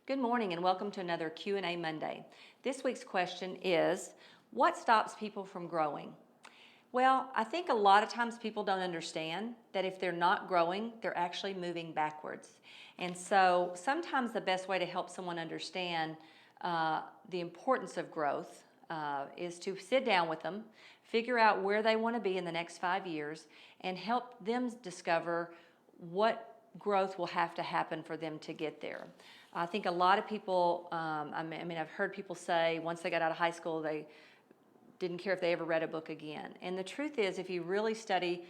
Good morning and welcome to another Q&A Monday. This week's question is, what stops people from growing? Well, I think a lot of times people don't understand that if they're not growing, they're actually moving backwards. And so sometimes the best way to help someone understand the importance of growth is to sit down with them, figure out where they want to be in the next 5 years, and help them discover what growth will have to happen for them to get there. I think a lot of people, I've heard people say once they got out of high school, they didn't care if they ever read a book again. And the truth is, if you really study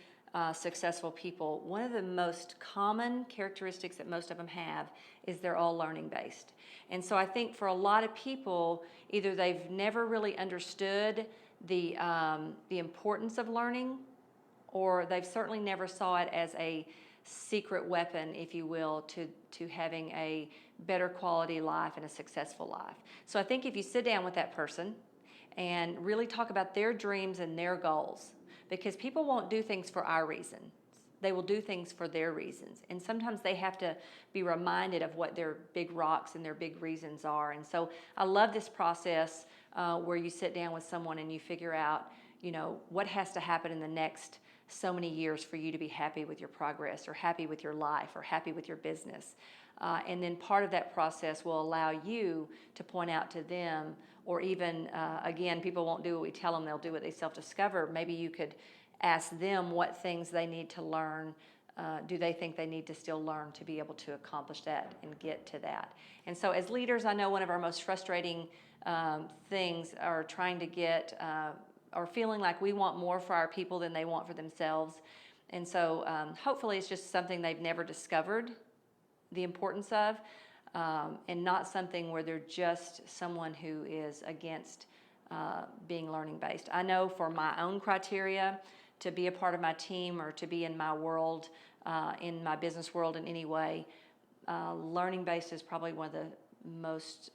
successful people, one of the most common characteristics that most of them have is they're all learning based. And so I think for a lot of people, either they've never really understood the importance of learning, or they've certainly never saw it as a secret weapon, if you will, to having a better quality life and a successful life. So I think if you sit down with that person and really talk about their dreams and their goals, because people won't do things for our reasons. They will do things for their reasons. And sometimes they have to be reminded of what their big rocks and their big reasons are. And so I love this process where you sit down with someone and you figure out, what has to happen in the next so many years for you to be happy with your progress or happy with your life or happy with your business. And then part of that process will allow you to point out to them, or even, again, people won't do what we tell them, they'll do what they self-discover. Maybe you could ask them what things they need to learn. Do they think they need to still learn to be able to accomplish that and get to that? And so as leaders, I know one of our most frustrating things are trying to get or feeling like we want more for our people than they want for themselves. And so hopefully it's just something they've never discovered the importance of, and not something where they're just someone who is against being learning based. I know for my own criteria to be a part of my team or to be in my world, in my business world in any way, learning based is probably one of the most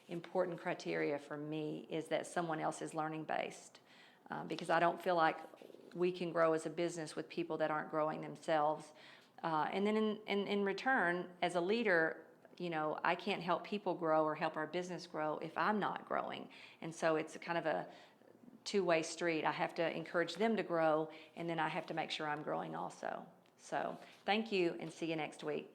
important criteria for me, is that someone else is learning based, because I don't feel like we can grow as a business with people that aren't growing themselves. And then in return, as a leader, I can't help people grow or help our business grow if I'm not growing. And so it's kind of a two-way street. I have to encourage them to grow, and then I have to make sure I'm growing also. So thank you, and see you next week.